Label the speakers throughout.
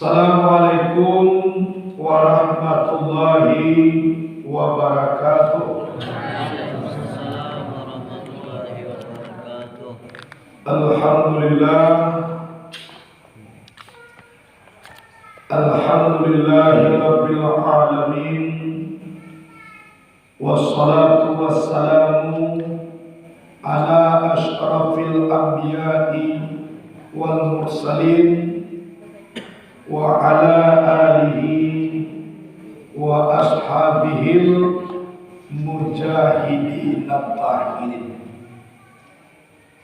Speaker 1: Assalamualaikum warahmatullahi wabarakatuh. Alhamdulillah, alhamdulillahi rabbil alamin, wassalatu wassalamu ala asyrafil anbiya'i wal mursalin wa ala alihi wa ashabihil mujahidin at-tahirin.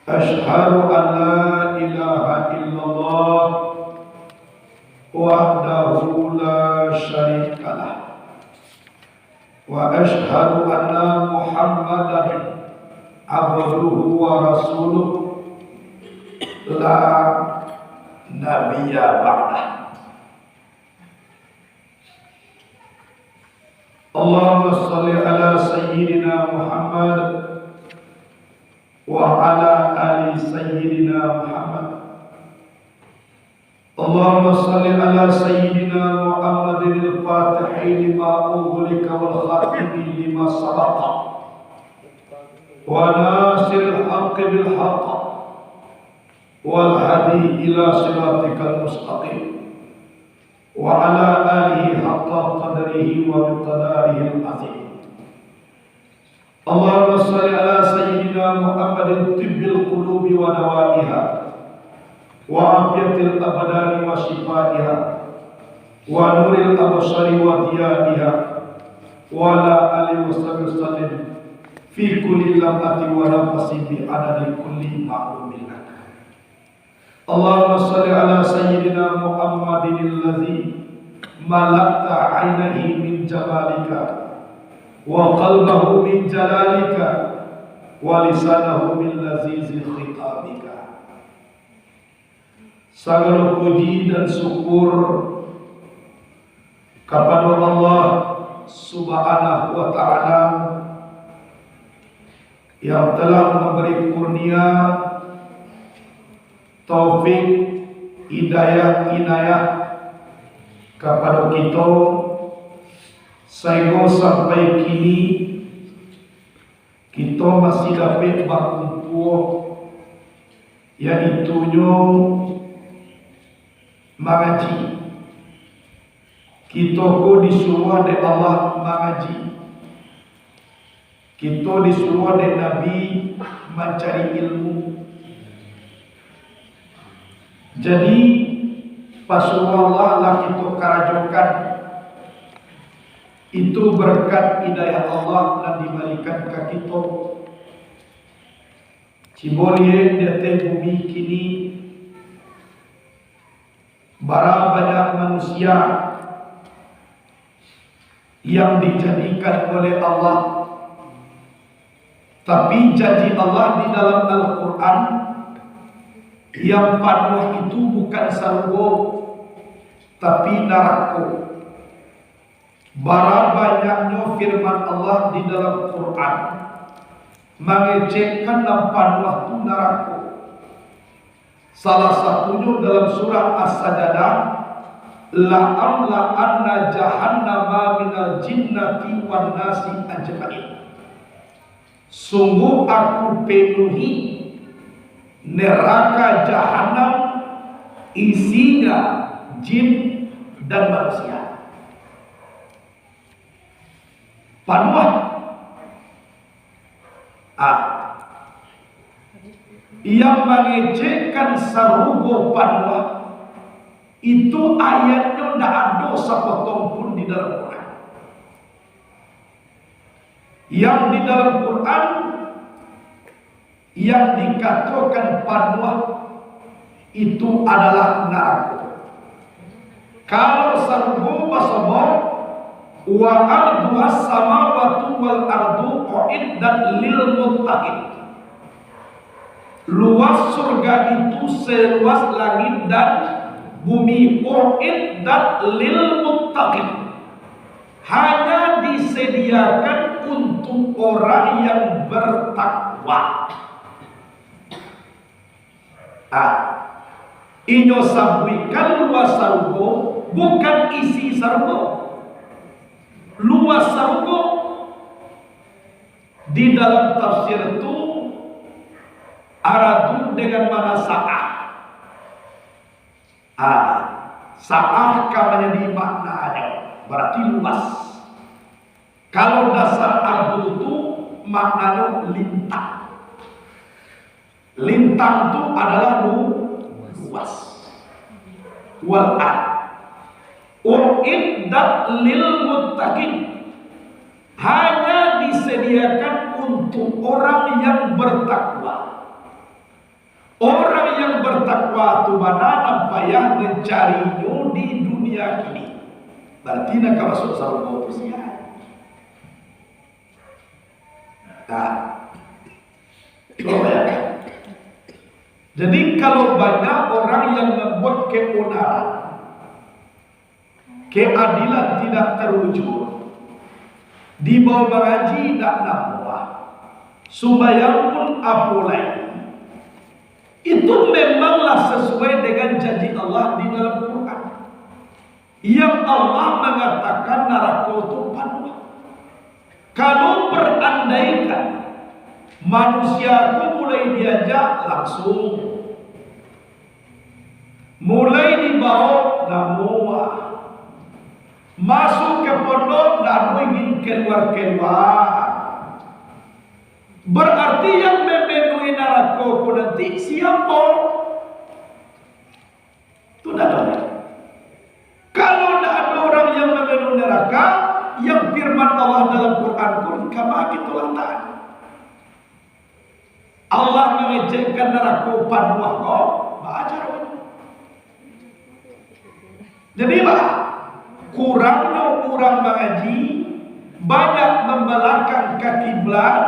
Speaker 1: Asyhadu an la ilaha illallah wahdahu la syarikalah wa asyhadu anna Muhammadan abduhu wa rasuluh la nabiyya ba'dah. Allahumma salli ala sayyidina Muhammad wa ala ali sayyidina Muhammad. Allahumma salli ala sayyidina Muhammadin al-Fatihi lima ughliqa wal khatimi lima sabaqa wa nasiril haqqi bil haqq wal hadi ila siratikal mustaqim wa ala alihi haqqa qadrihi wa miqdarihi al-azim. Allahumma salli ala sayyidina Muhammadin tibbil qulubi wa dawaiha wa afiyatil abdani wa shifaiha wa nuril absari wa diyaiha wa ala alihi wa sallim fi kulli lamhatin wa nafasin bi adadi kulli ma'lumin lak. Allahumma salli ala sayyidina Muhammadin alladhi malakta 'ainahi min jamalika wa qalbahu min jalalika wa lisanahu min lazizi khitabika. Segala puji dan syukur kepada Allah Subhanahu wa ta'ala yang telah memberi kurnia taufik, hidayah, inayah kepada kita sehingga sampai kini kita masih dapat berkumpul, yaitunya mengaji. Kita ko disuruh oleh Allah mengaji. Kita disuruh oleh Nabi mencari ilmu. Jadi Rasulullah lah kita kerajokan itu berkat hidayah Allah dan dibalikan ke kita. Cibolie di bumi kini bara banyak manusia yang dijadikan oleh Allah, tapi janji Allah di dalam Al-Quran yang panuh itu bukan surga tapi neraka. Bara banyaknya firman Allah di dalam Quran mengecekkan panuh itu neraka. Salah satunya dalam surah As-Sajdah, la amla anna jahannama minal jinnati wan nasi ajmain. Sungguh aku penuhi neraka jahanam isinya jin dan manusia. Panuah yang mengecekkan sarugo panuah itu ayatnya tidak ada sepotong pun di dalam Quran. Yang di dalam Quran yang dikatakan panuah itu adalah neraka. Kalau sarugo basabor wa ardu as-samawati wal ardu uiddat lil muttaqin. Luas surga itu seluas langit dan bumi. Uiddat lil muttaqin, hanya disediakan untuk orang yang bertakwa. Inyo sabuikan luas sarugo bukan isi sarugo. Luas sarugo di dalam tafsir itu aradu dengan mana sa'ah. Sa'ah kamanya di maknanya berarti luas. Kalau dasar ardu itu maknanya lintang. Lintang itu adalah luas. Wal-ard uiddat lil muttaqin, hanya disediakan untuk orang yang bertakwa. Orang yang bertakwa itu mana payah mencarinya di dunia ini. Berarti nak masuk surga usia. Coba ya. Jadi kalau banyak orang yang membuat keonaran, keadilan tidak terwujud, di bawah mengaji tak nampak, sembahyang pun apolai, itu memanglah sesuai dengan janji Allah di dalam Quran. Yang Allah mengatakan neraka itu panuh. Kalau berandaikan manusia itu mulai diajak langsung, mulai dibawa namua, masuk ke pondok dan ingin keluar. Berarti yang memenuhi neraka nanti siapa? Itu tidak ada. Kalau tidak ada orang yang memenuhi neraka, yang firman Allah dalam Quran pun kama itulah tak. Allah mengejekkan neraka panuah kau, baca. Jadi kurangnya orang mengaji, banyak membelakang ke kiblat,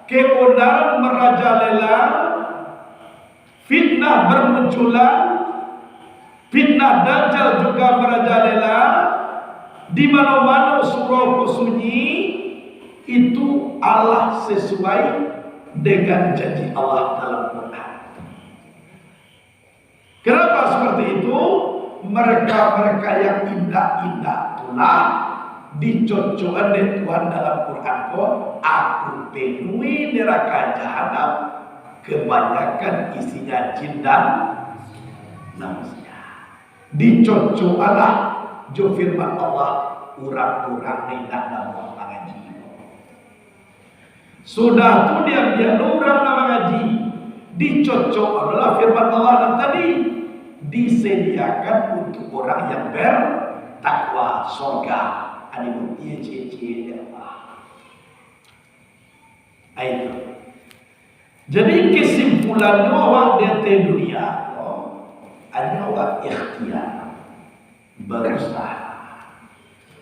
Speaker 1: keonaran merajalela, fitnah bermunculan, fitnah dajjal juga merajalela, di mana-mana surau sunyi itu Allah sesuai dengan janji Allah dalam Quran. Kenapa seperti itu? Mereka-mereka yang indah-indah itulah dicocokkan oleh Tuhan dalam Quran kok, aku penuhi neraka jahanam kebanyakan isinya jin dan manusia. Dicocokkanlah jo firman Allah orang-orang yang tidak mau mengaji. Sudah tu dia orang mengaji, dicocok adalah firman Allah yang tadi disediakan untuk orang yang bertakwa surga. Ada bukti ciri-ciri Allah. Itu. Jadi kesimpulannya awak di dunia, hanya awak ikhtiar, berusaha.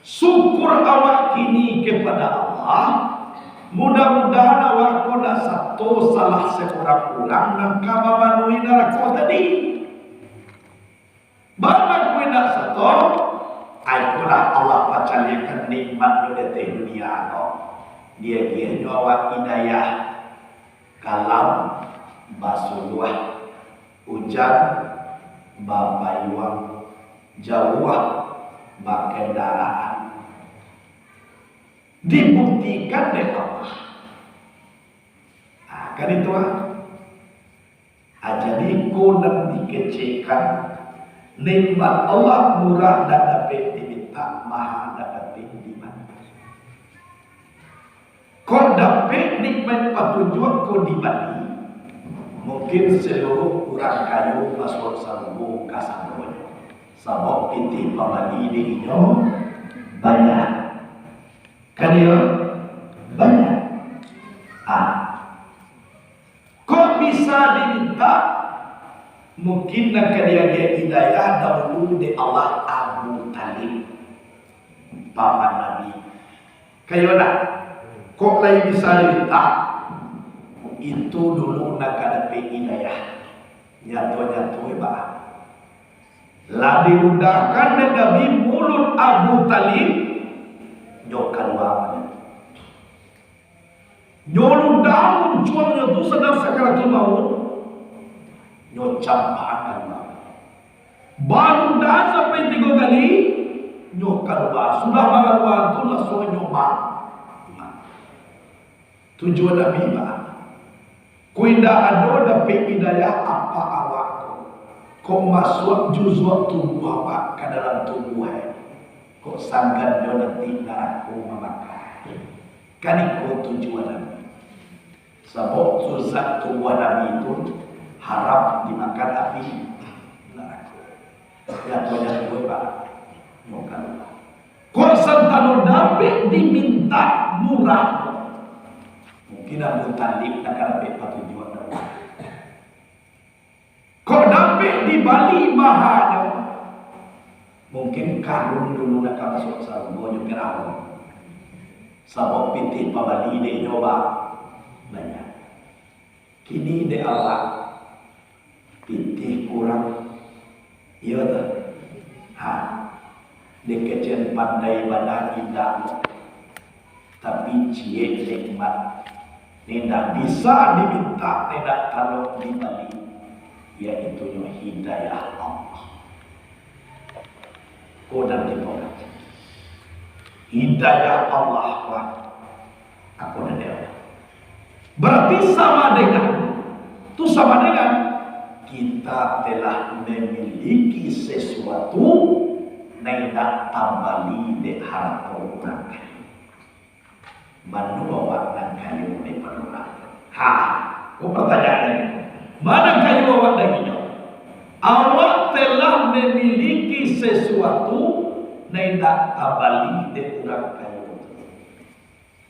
Speaker 1: Syukur awak kini kepada Allah. Mudah-mudahan awak kena satu salah seorang orang dan kama manuhi neraka tadi. Bapak kau nak satu, itulah Allah pacaliakan nikmatnya di dunia no. Dia awak hidayah, kalam, basuh hujan, babayuang, jauh, kendaraan. Dibuktikan oleh Allah. Kan itu jadi kau nak dikecilkan. Nikmat Allah murah dan dapat diminta, mahal dan dapat dimana. Kau dapat nikmat petunjuk kau dimana. Mungkin seluruh orang kayu masuk sambung kasanggonya. Sabok piti pamali diinyo banyak. Kan ya? Banyak. Kau bisa diminta. Mungkin nak dia hidayah dahulu di Allah Abu Talib, paman Nabi. Kayo nak, kok lagi bisa diminta? Itu dulu nak ada hidayah. Nyatu-nyatu bah. Lah dimudahkan dan Nabi mulut Abu Talib nyokan banget. Nyolu daun jualnya tu sedang sakaratul maut. Nyocam pakan. Baru dah sampai 3 kali nyok keluar. Sudah keluar tu langsung nyoba. Tujuan Nabi bah. Kuinda ada dapat hidayah apa awak kau masuk juzuk tubuh awak ke dalam tubuh kau sangkan dia nanti aku memakai. Kan itu tujuan Nabi. Sebab zat tubuh Nabi itu haram dimakan api neraka. Ya tujuan gue pak. Bukan. Kau santano dapat diminta murah. Mungkin Abu Talib nak dapat tujuan Nabi. Kau dapat di Bali mahal. Mungkin karun dulu nak masuk sarung juga kerana. Sebab pitih pabali dia nyoba banyak. Kini dia awak pitih kurang. Iya tak? Ha. Dia kecil pandai pada indah. Tapi cie nikmat. Tidak bisa diminta, tidak kalau di Bali. Yaitu hidayah Allah. Kau dan dipokat. Hidayah Allah Pak. Aku dan dia. Berarti sama dengan itu sama dengan kita telah memiliki sesuatu yang tak tambali di harap orang. Menolak dan kayu di penolak. Ha, aku pertanyaan mana kayu awak daginya? Awak telah memiliki sesuatu yang tak tambali di orang kayu.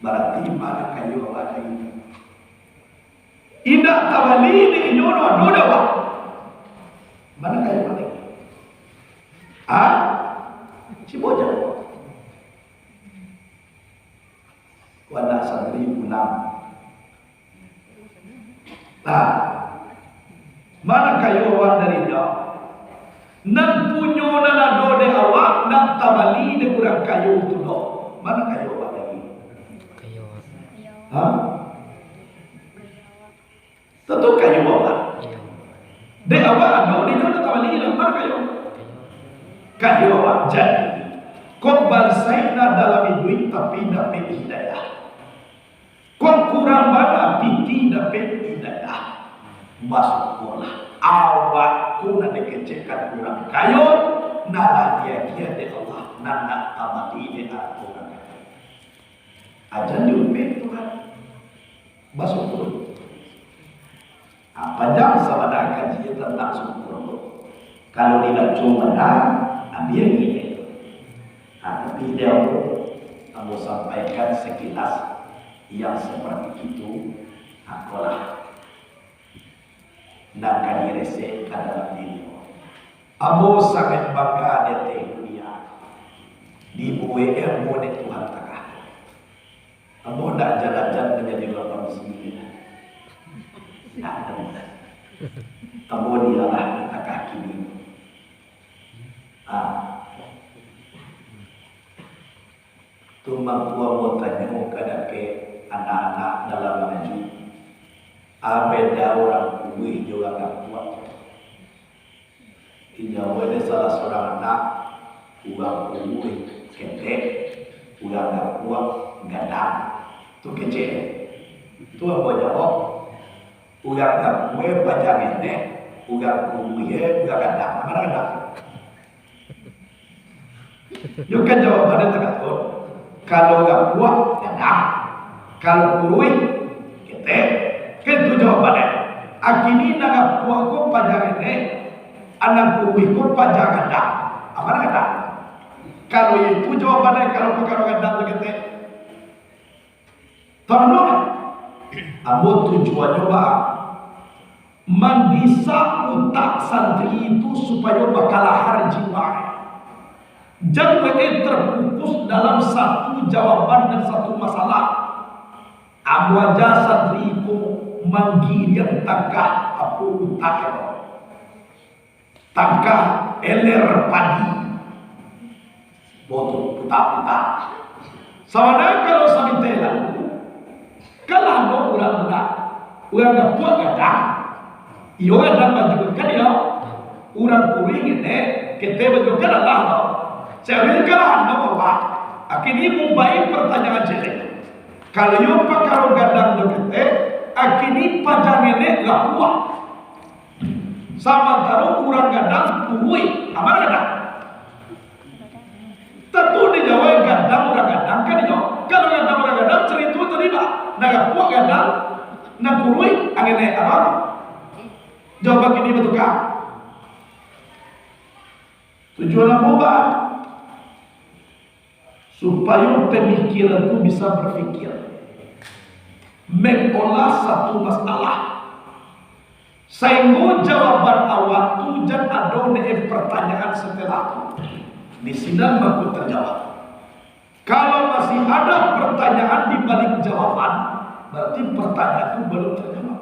Speaker 1: Berarti mana kayu awak daginya? Indah tambali di nyono ada awak. Mana kayu awak daginya? Ha? Si bojang. Wana santri pulang. Nah, mana kayu awak dari dia? Nan punyo nana dode awak nak tabali de kurang kayu tu do. Mana kayu awak lagi? Kayu. Ha? Tentu kayu awak. De awak ada di dia tabali lah mana kayu? Kayu awak jadi. Kau balsaina dalam hidup tapi dapat hidayah. Kau kurang mana piti dapat hidayah. Masuk bola. Awak ku nak dikecekkan kurang kayu. Nala dia di Allah. Nana amati di Al-Quran. Ajan diumpit Tuhan. Masuk bola. Panjang sama dah kajian tentang syukur. Kalau tidak cuma dah, ambil yang ini. Tapi dia kamu sampaikan sekilas yang seperti itu. Akulah nak kali resek dalam diri. Abu sangat bangga di dunia. Di buwe ilmu ni Tuhan takah. Abu nak jalan-jalan menjadi orang sendiri. Nak ada. Abu dialah takah kini. Tumang tua mau tanya kepada ke anak-anak dalam ngaji. Ada orang kuih juga tak kuat. Inyawa ini salah seorang anak uang kuih ketek, uang tak kuat gadang. Tu kecil. Tu apa jawab? Uang tak kuih panjang ini, uang kuih uang gadang. Mana gadang? You kan jawabannya tergantung. Kalau enggak kuat, gadang. Kalau kuruih, ketek. Kan itu jawabannya. Akini nak kuat kau panjang ini, anak kuruih kau panjang gadang. Apa nak gadang? Kalau itu jawabannya, kalau gadang tu ketek. Tolong. Ambo tujuannya apa? Menggisa utak santri itu supaya bakalah jiwa. Jangan terfokus dalam satu jawaban dan satu masalah. Abu aja santriku menggiring tangkah apa utak itu. Tangkah eler padi. Bodoh putak-putak. Sama kalau sabitela. Kalau anda orang muda, orang dah buat gadang. Ia gadang baju kan dia. Urang kuring ini kita berjodoh Allah no. Cewek kalah no Allah. Akhirnya membaik pertanyaan cewek. Kalau yo pakaro gadang do kita, akhirnya pajang ini gak kuat. Sama taruh urang gadang kuwi, apa gadang? Tentu dijawab gadang urang gadang kan yo. Kalau gadang urang gadang cerita terlibat. Naga kuat gadang, nak kuwi angin apa? Jawab ini betul kah? Tujuan apa? Supaya pemikiran itu bisa berpikir, mengolah satu masalah. Sehingga jawaban awak tu jangan ada pertanyaan setelah itu. Di sini mampu terjawab. Kalau masih ada pertanyaan di balik jawaban, berarti pertanyaan itu belum terjawab.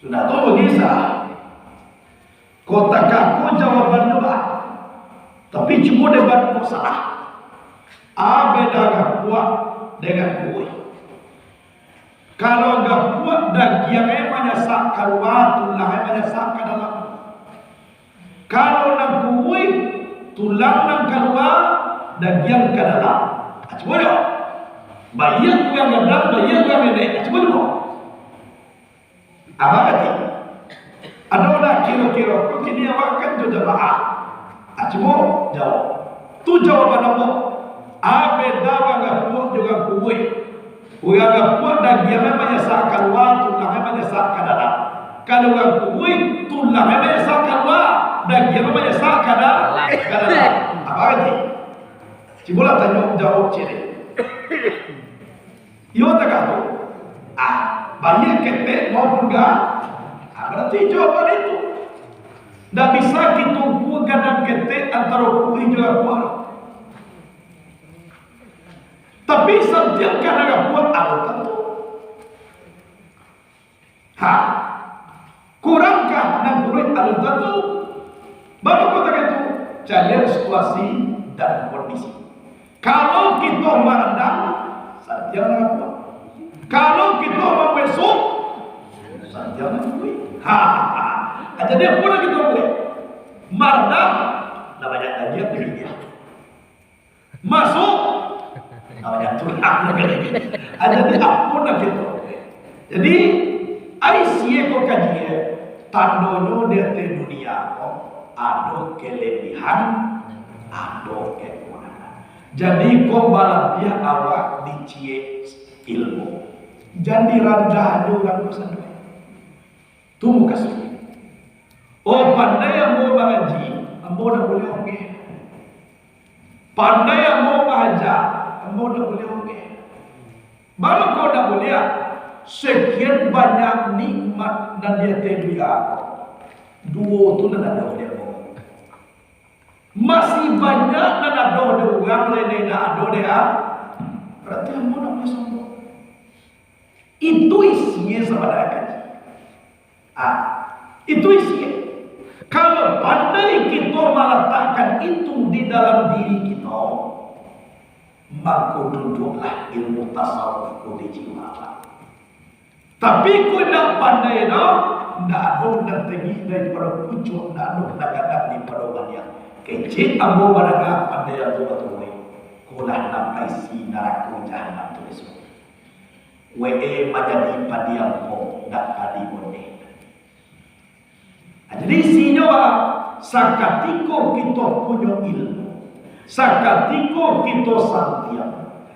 Speaker 1: Sudah tahu bisa. Kota kaku jawabannya bah, tapi cuma debat kok salah. A beda gak kuat dengan kue. Kalau gak kuat dagingnya menyasak keluar, tulangnya menyasak ke dalam. Kalau nak kue, tulang nak keluar, daging ke dalam. Coba dong. Bayar yang gadang, bayar yang nenek. Coba dong. Apa kata? Ada orang kira-kira kau kini awak kan jodoh bahas. Coba jawab. Tu jawaban apa? Beda gak kuat juga kue. Kue gak kuat dagingnya menyasak keluar, tulangnya menyasak ke dalam. Kalau gak kue, tulangnya menyasak keluar, dagingnya menyasak ke dalam. Apa kata? Coba tanya jawab ciri. Yo tak tahu. Banyak ketek maupun gak. Berarti jawaban itu. Tidak bisa kita ukur gadang ketek antara kue juga kuat. Tapi setiap kadang kuat ada tentu. Kurangkah dan kulit ada tentu. Baru kata itu challenge situasi dan kondisi. Kalau kita meredam, setiap kuat. Kalau kita membesuk, setiap kuat. Jadi apa nak kita buat? Meredam, namanya aja dia. Masuk. Namanya tulang jadi apa nak gitu. Jadi aisyah kok kaji tandono dari dunia ada kelebihan, ada kekurangan. Jadi kok balap dia awak dicie ilmu. Jadi rendah orang pesan. Tunggu kasih. Oh pandai yang mau mengaji, ambo dah boleh oke. Pandai yang mau mengajar, ambo dah boleh oke. Baru kau dah boleh. Sekian banyak nikmat dan dia terbiak. Dua tu nak ada dia. Masih banyak nak ada orang lain nak ada dia. Berarti ambo nak boleh sombong. Itu isinya sebenarnya. Itu isinya. Kalau pandai kita meletakkan itu di dalam diri kita, maka duduklah ilmu tasawuf di jiwa. Tapi kau nak pandai dah, nak ada nak tinggi daripada pucuk, nak ada nak kadang di pedomannya. Kecil ambo beraga pandai ambo betul. Kau nak nampai si neraka jahanam tu esok. Wee menjadi padiam kau nak padi boneh. Jadi isinya sakatiko kita punya ilmu, sakatiko kita santiam,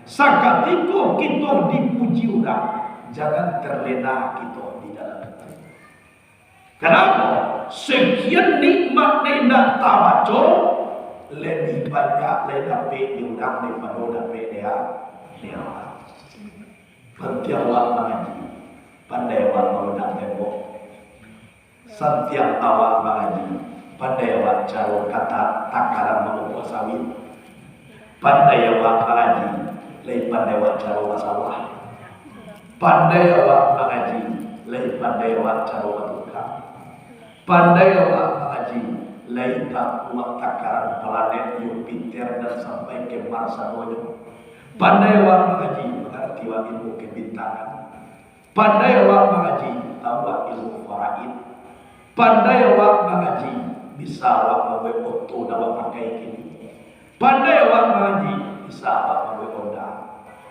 Speaker 1: sakatiko kita dipuji orang, jangan terlena kita di dalam itu. Kenapa? Sekian nikmat tidak tabaco lebih banyak lebih diundang daripada dapat dia. Penting awak mengaji, pandai awak mengundang tembok. Setiap awak mengaji, pandai awak cara kata takaran mengukur sawit. Pandai awak mengaji, lebih pandai awak cara masalah. Pandai awak mengaji, lebih pandai awak cara tukang. Pandai awak mengaji, lebih tak kuat takaran planet Jupiter dan sampai ke Mars sahaja. Pandai awak mengaji, mengerti ilmu kebintangan. Pandai awak mengaji, tahu ilmu faraid. Pandai awak mengaji, bisa awak membuat foto dan awak pakai kini. Pandai awak mengaji, bisa awak membuat Honda.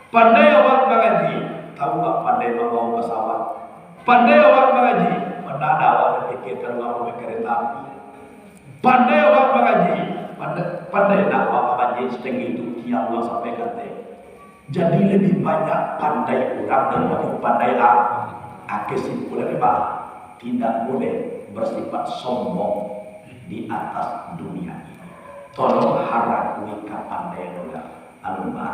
Speaker 1: Pandai awak mengaji, tahu awak pandai membawa pesawat. Pandai awak mengaji, mana awak berpikirkan awak membuat kereta api. Pandai awak mengaji, pandai nak awak mengaji setengah itu yang Allah sampaikan. Jadi lebih banyak pandai orang daripada pandai kesimpulan apa? Tidak boleh bersifat sombong di atas dunia ini. Tolong harapui kepandaian orang alumni.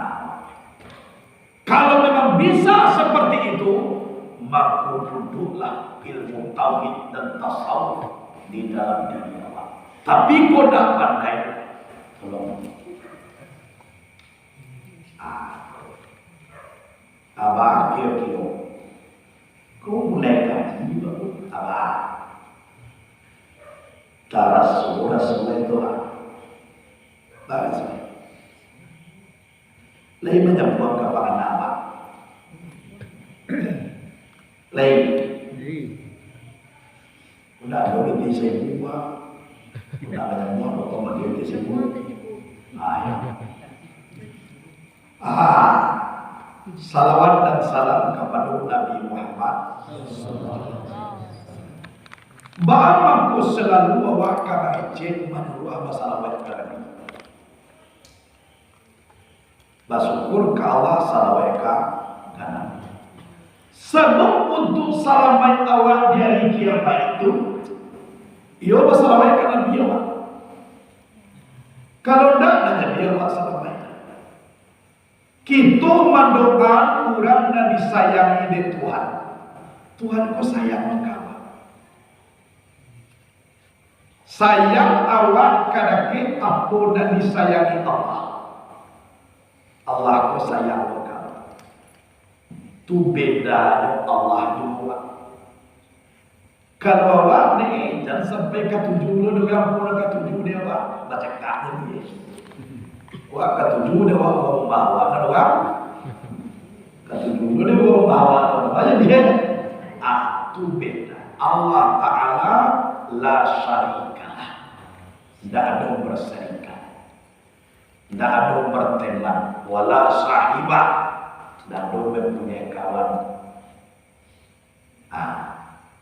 Speaker 1: Kalau memang bisa seperti itu, maka duduklah ilmu tauhid dan tasawuf di dalam diri Allah. Tapi kau tak pandai, tolong. Abah kira-kira kau mulai kaji baru abah cara surah itu bagus lain macam buang kapangan abah lain udah ada di sini udah banyak buang otomatis di sini salawat dan salam kepada Nabi Muhammad. Bahagianku selalu bawa kabar jen menurut salawat Nabi. Bersyukur ke Allah salawat ke Nabi. Sebab untuk salamat awak di hari kiamat itu, ia bersalawat ke Nabi awak. Kalau tidak, nanti dia awak salawat. Kita mendoakan orang yang disayangi oleh Tuhan. Tuhan kau sayang engkau. Sayang awak kadang apa yang disayangi Allah. Allah kau sayang engkau. Tu beda Allah juga. Kalau awak ni jangan sampai ke tujuh orang pun ke tujuh dia awak baca tak dia. Wah ketujuh dia bawa kan orang ketujuh dia bawa aja dia tu beda. Allah Ta'ala la syarikalah, tidak ada berserikat, tidak ada berteman, wala sahibah, tidak ada mempunyai kawan.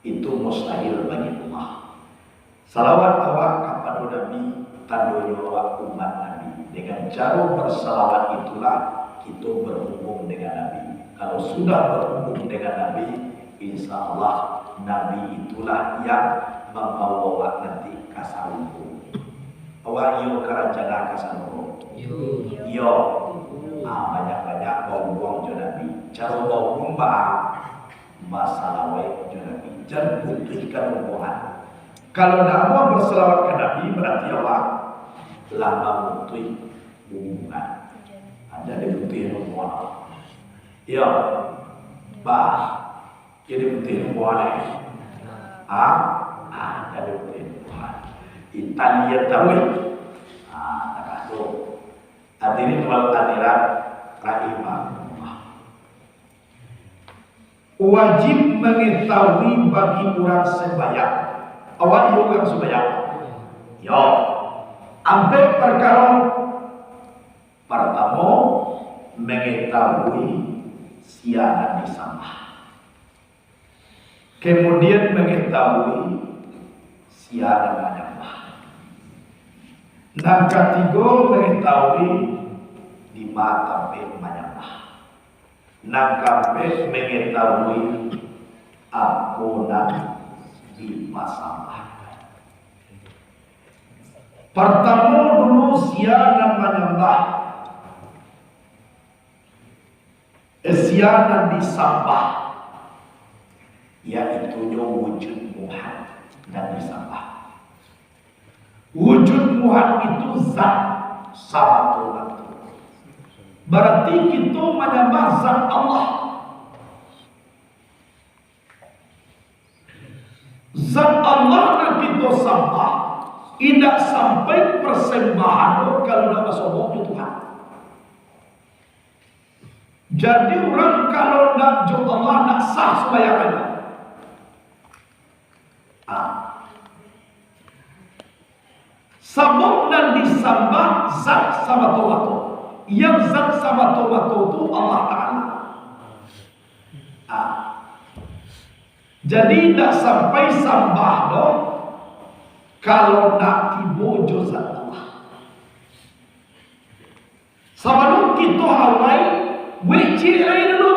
Speaker 1: Itu mustahil bagi Allah. Salawat awak kepada Nabi, tandanya awak umat Nabi. Dengan cara bersalawat itulah kita berhubung dengan Nabi. Kalau sudah berhubung dengan Nabi, insya Allah Nabi itulah yang membawa awak nanti ke sarung. Awak yo kerajaan ke sarung. Yo, banyak-banyak buang-buang jo Nabi. Cara buang masalah wae jo Nabi. Jangan butuhkan hubungan. Kalau nak mau bersalawat ke Nabi berarti awak lama butuh hubungan. Ada di butuh hubungan. Ya, jadi butuh hubungan. Ada di butuh hubungan. Italia tahu. Tak kasut. Hadirin wal hadirat rahimahullah. Wajib mengetahui bagi orang sembahyang. Awak yang sembahyang. Ya. Ambil perkara pertama mengetahui siapa disembah. Kemudian mengetahui siapa menyembah. Dan ketiga mengetahui di mana menyembah. Dan keempat mengetahui apa yang dimasambah. Pertama dulu siapa menyembah, siapa disembah, yaitu wujud Tuhan dan disembah. Wujud Tuhan itu zat sama Tuhan. Berarti kita menyembah zat Allah. Zat Allah yang kita sembah. Tidak sampai persembahan kalau nak bersombong ke Tuhan. Jadi orang kalau nak jumpa Allah nak sah sembahyangnya. Sabuk dan disembah zat sama tomato. Yang zat sama tomato itu Allah Ta'ala. Jadi tak sampai sambah dong kalau nak tibojo zat Allah. Sebelum kita hawai wecik lain dulu.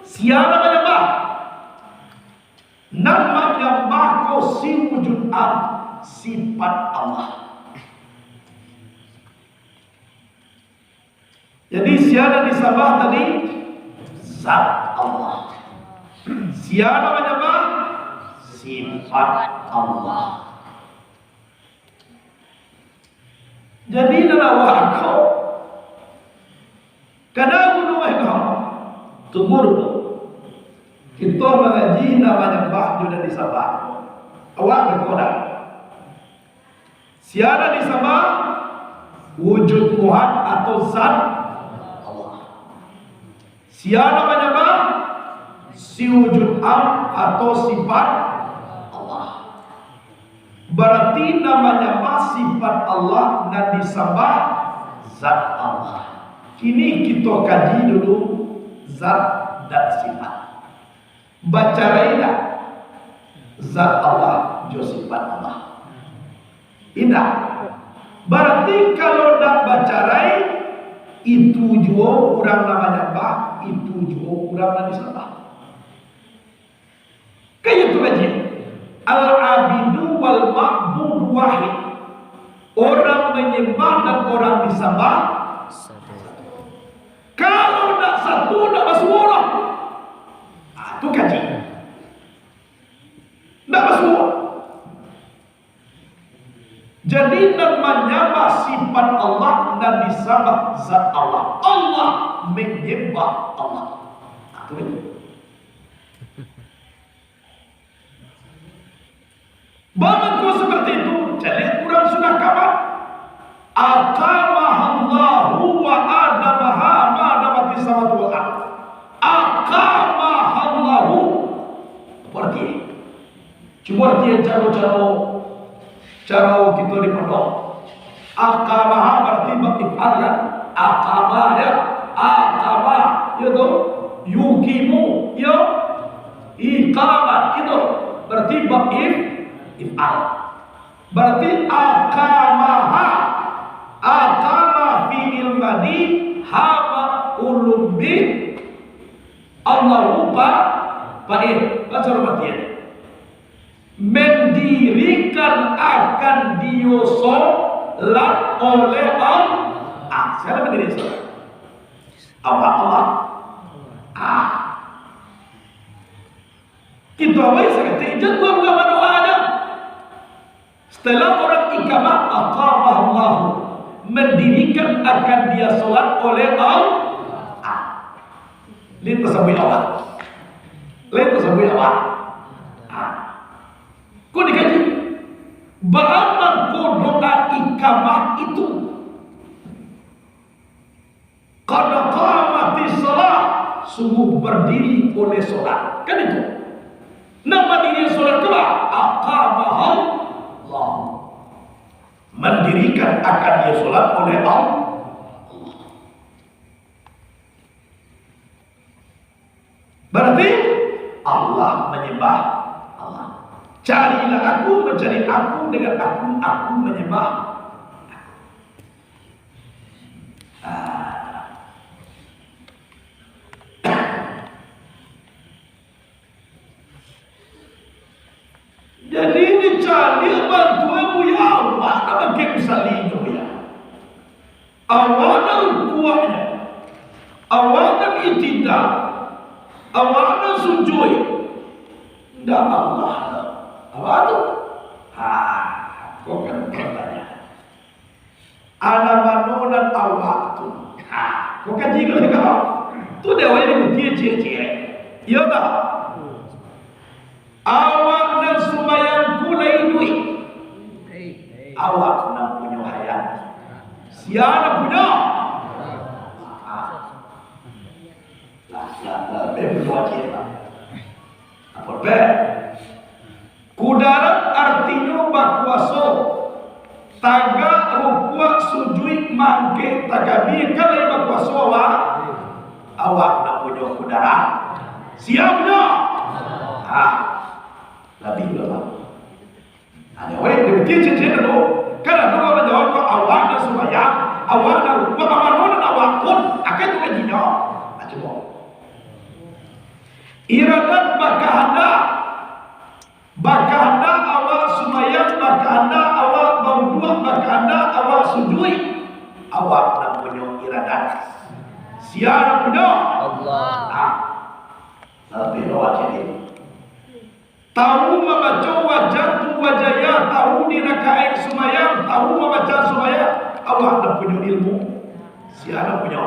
Speaker 1: Siapa menyembah? Nama menyembah kau si wujud sifat Allah. Jadi siapa disembah tadi? Zat Allah. Siapa menyembah? Sifat Allah. Jadi dalam waktu kadang menurut kau tunggu dulu. Kita mengaji namanya bah juga disembah. Awak berkodam. Siapa disembah? Wujud Tuhan atau zat Allah. Siapa menyembah? Si wujud atau sifat Allah. Berarti namanya sifat Allah dan disembah zat Allah. Kini kita kaji dulu zat dan sifat. Baca raidah zat Allah jo sifat Allah. Indah. Berarti kalau nak baca rai itu juga orang namanya bah, itu juga orang namanya disembah. Kayak itu aja. Al-abidu wal ma'bud wahid. Orang menyembah dan orang disembah kalau nak satu nak masuk orang. Itu kaji. Nak masuk. Jadi namanya sifat Allah dan disembah zat Allah. Allah menyembah Allah. Itu. Bagaimana seperti itu? Jadi kurang sudah kabar. Aqamahallahu wa adamaha ma damati samawati wal ardh. Aqamahallahu. Berarti cuma dia cara kita di pondok. Aqamaha berarti berifadlah. Aqamah ya. Aqamah itu yukimu ya. Iqamat itu berarti if'al. Berarti aqamaha. Aqama fi'il madi hama ulum bi Allahu fa'il. Baca berarti mendirikan akan diosolat oleh Allah. Siapa mendirikan solat? Allah. Kita awal saya kata ijat buat doa ada. Setelah orang iqamah aqamah Allah, mendirikan akan dia solat oleh Allah. Lihat tersebut Allah. Kau dikaji. Bagaimana kau doa iqamah itu? Qad qamatis shalah, sungguh berdiri oleh solat. Kan itu. Nama diri solat kedua aqamah Allah. Mendirikan akan dia solat oleh Allah. Berarti Allah menyembah Allah. Carilah aku, mencari aku, dengan aku menyembah. Jadi dicari bantuan ya Allah, apa yang bisa lino ya? Awana kuatnya, awana itidal, awana sujud. Ndak Allah. Apa tu? Kau kan bertanya. Ana manonan awak tu. Kau kan jika kau. Tu dewa ini cie. Iya tak? Awak dan sumayang kulai duit. Awak nak punya hayat. Siapa punya? Berdua cie. Apa Kudarat artinya berkuasa. Taga kita kami kalau berkuasa awak nak punya udara siapnya lebih lama ada orang yang berkecil dulu karena kalau menjawab kau awak dan supaya awak dan bagaimana awak pun akan juga jinya coba iradat bakahanda awak sumayang bakahanda awak berdua bakahanda awak sujud awak nak punya iradat siapa punya Allah lebih awak jadi tahu membaca wajah tahu di rakaat sumayang tahu membaca sumayang awak nak punya ilmu siapa punya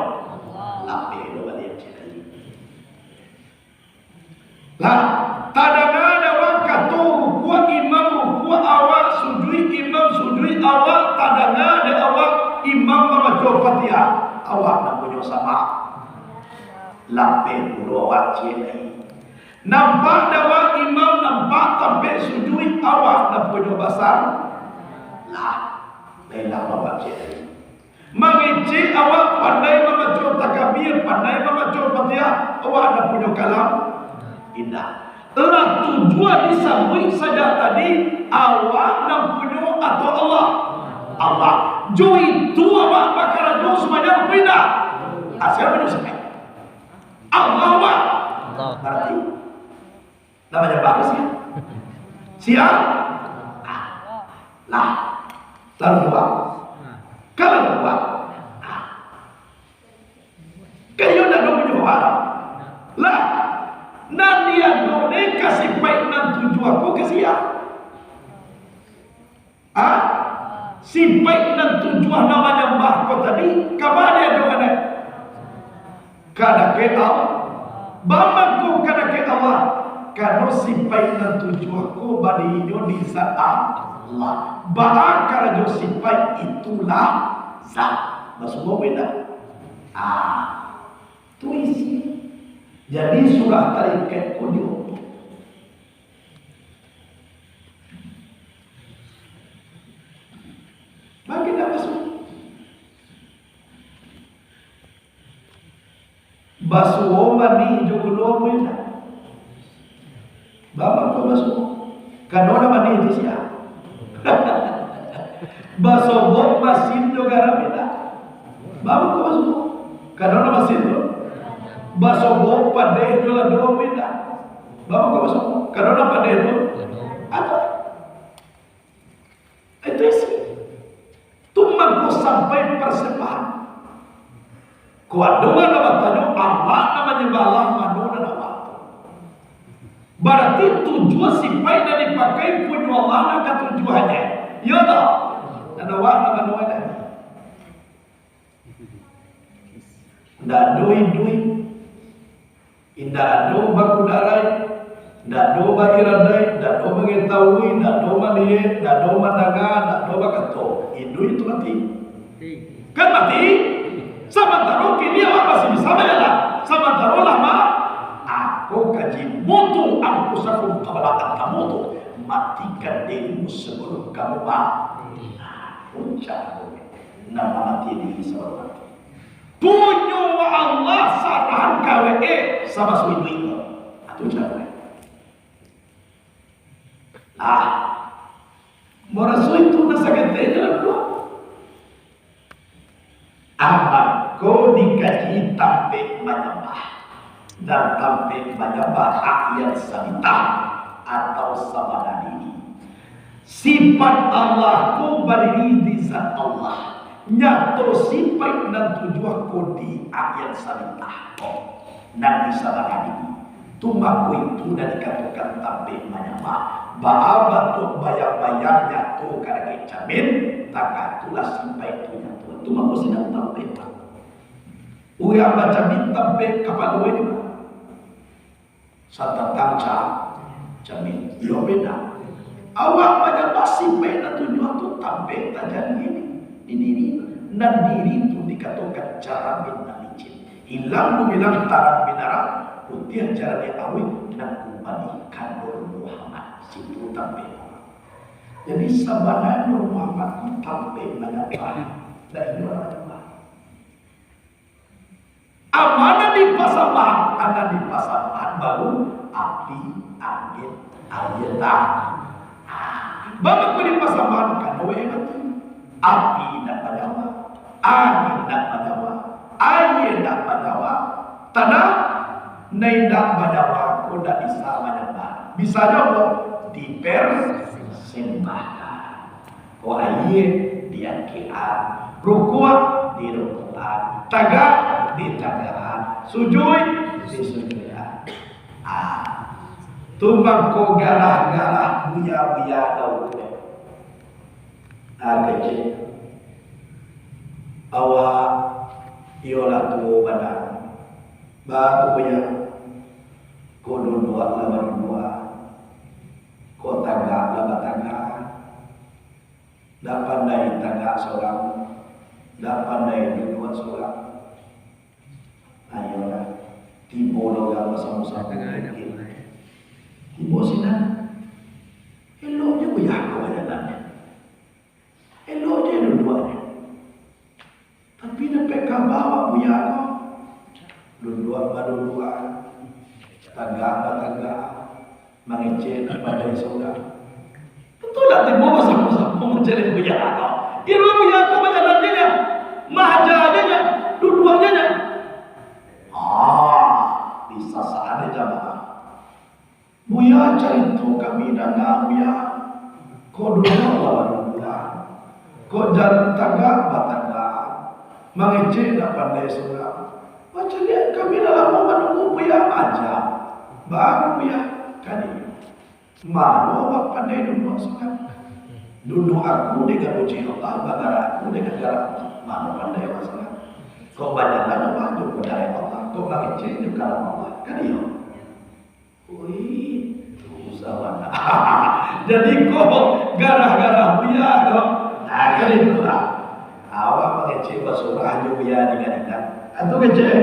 Speaker 1: lebih awak jadi lah tadana awak kata rukuk imam rukuk awak sujud imam sujud awak tadana awak imam membaca Fatihah awak nak punya sama lebih awak jadi nampak dawa imam nampak sampai sujud awak nak punya basar lah lelah bapak jadi mengicik awak pandai membaca takbir pandai membaca Fatihah awak nak punya kalam indah telah tujuan disambung saja tadi awak nak punya atau Allah jo itu awak bakal jo semuanya pindah hasil menyusul Allah awak berarti namanya bagus ya siap lah lalu dua kalau dua kayu dah dua menjual lah nanti yang dua ni kasih baik nan tujuh aku kasih ya si baik nan tujuh namanya mbah kau tadi kapan dia dua ni kada kita bamaku kada kita Allah kalau sifat dan tujuanku badinya di zat Allah bahkan kalau sifat itulah zat maksudnya beda itu isi jadi surah tarikat kudio bagi dah masuk basuh mani jogodo beda bapak kau masuk kanona mani itu siapa basobok masin juga beda bapak kau masuk kanona masin itu basobok pada juga dua beda bapak kau masuk kanona pada itu atau itu isi tumang kau sampai persembahan kuat doa nama tanya Allah namanya balah manona nama berarti tujuan sifat yang dipakai punya Allah nak tujuannya ya tak dan awak nama doanya ndak duit indah ado bakudarai ndak do bagiradai ndak do mengetahui ndak do melihat ndak do mendengar ndak do bakato itu mati kan mati sementara kini awak masih bisa menjalan sementara lama aku kaji mutu aku sakum kabalakan kamu tu matikan dirimu sebelum kamu mati ucap nama mati diri sebelum mati punya Allah saran KWE sama suwi itu atau cakap morasu itu nasa katanya lah amat kau dikaji sampai menyembah dan sampai menyembah rakyat sabita atau sabada diri sifat Allah kau berdiri di zat Allah nyata sifat dan tujuan kau di rakyat sabita dan di sabada diri tumaku itu dan dikatakan sampai menyembah bahwa tu bayar-bayar jatuh karena kecamin tak itulah sifat itu nyata itu mahu sedang tampil uya baca bintang pe kapal dua ini satu tangca jamin yo beda awak baca pasti beda tujuan tu tampil tajam ini dan diri itu dikatakan cara bina licin hilang tu bilang tarang binara putih cara dia awet dan kembalikan Nur Muhammad situ tampil jadi sebenarnya Nur Muhammad tampil banyak dan ini orang Amanah di pasaman, anak di pasaman baru api, angin, air tak. Bapak di pasaman kan betul. Api nak menyawa, angin nak menyawa, air nak menyawa, tanah tidak menyawa, kau tidak bisa menyawa. Bisa apa? Dipersembahkan. Kau air diangkiran, rukuk di rukukan, tagak di tagaan, sujud di sujudan. Tumbang ko garah-garah buya-buya tau ko. Kecil. Awak iolah tu badan. Batu buya. Ko dua lawan dua. Ko tagak lawan tagak. Dak pandai tagak seorang. Dak pandai dua seorang. Ayolah. Tibo logam sama-sama dengan Tibo sinan. Elok je buya kau jalannya. Elok je dua-duanya. Tapi sampai kau bawa buya kau. Dua-dua. Tangga. Mengecek pada saudara. Betul tak tibo sama-sama mencari buya kau. Dia buya kau jalannya. Mahajanya. Dua-duanya. Bisa saatnya jamaah. Buya cerita kami dan buya. Kau dulu lawan buya. Kau jalan tangga batangga. Mengecek tak pandai surah. Macam lihat kami dalam menunggu buya aja. Baru buya kali. Malu awak pandai duduk surah. Duduk aku dengan uji Allah. Bagara aku dengan garam. Malu pandai masalah. Kau banyaklah awak juga dari Allah. Kau mengecek juga Allah. Kan iya. Wih, usahawan. Jadi kau garah-garah buya kau. Nah, kan itu lah. Awak mengecek surah buya dengan atau kecek.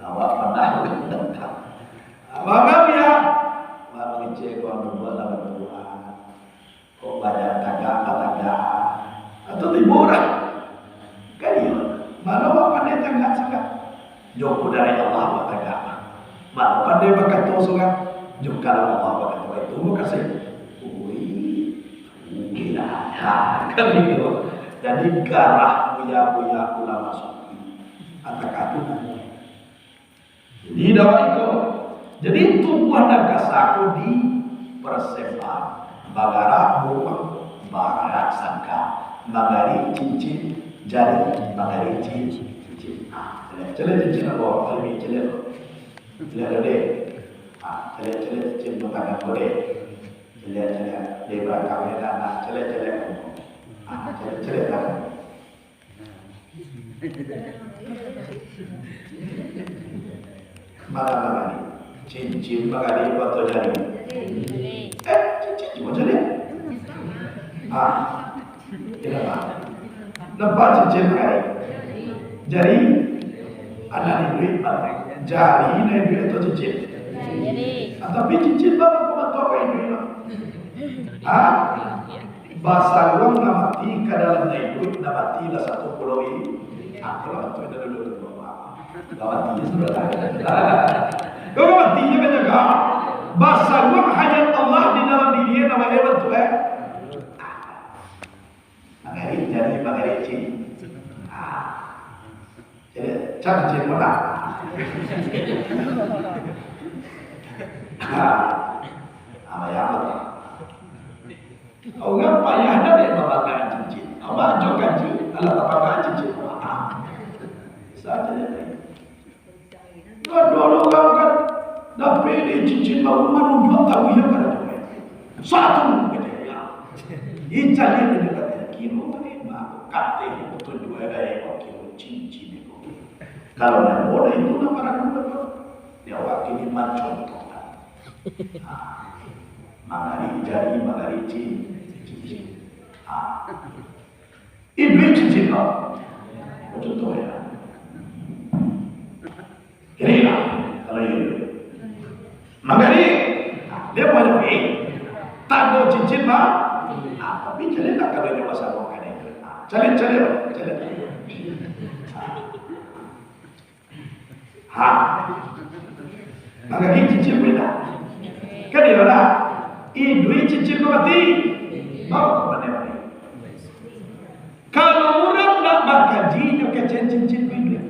Speaker 1: Awak pernah menentang. Awak buya. Awak mengecek kau membuat lawan Tuhan. Kau banyak tangga. Atau tiburan. Kan iya. Mana awak pandai tangga sangat. Joko dari Allah awak tangga. Mana pandai bakat tu sungai. Juga Allah bakat tu itu makasih. Gila. Kan itu. Jadi garah buya ulama sufi. Atak-atak. Jadi dawa itu. Jadi tubuh dan kasaku di persembah. Bagara buang. Bagara sangka. Magari cincin. Jari. Magari cincin. Celik cincin apa? Alami celik. Celik deh. Celik cincin bukan apa deh. Celik. Dia berakam ni nak celik. Celik lah. Mana ni? Cincin magari atau jari? Cincin cuma jari. Tidak apa. Nampak cincin magari. Jari ada di duit mana? Jari ni duit atau cincin? Tapi cincin bapak pembantu apa ini? Bahasa uang namati kadang naik namati lah satu pulau ini. Aku lah tu ada dulu namati sudah ada. Kau namati je kan jaga. Bahasa uang hanya Allah di dalam diri nama hebat tu Magari cing. Jadi cak cing mana? Apa? Orang payah dah dia membakar cincin. Awak jokan cincin, alat bakar cincin. Saja dia. Dua orang kan dah pilih cincin baru malu dua tahu ya pada tu. Satu dia. Ijazah dia kata kilo ni mak kata betul dua gaya kilo cincin itu. Kalau nak boleh itu nak para dua. Dia wakil lima contoh. Magari cincin. Ibu cincin kau. Contoh ya. Ini lah kalau ini. Magari dia banyak ni. Tanda cincin mah. Tapi jadi tak kalau dia masa bukan ini. Jadi. Ha. Maka ini cicil beda. Kan dia lah. Duit cicil kau mati. Mau ke mana? Kalau orang nak mengkaji, dia kecil cicil duit.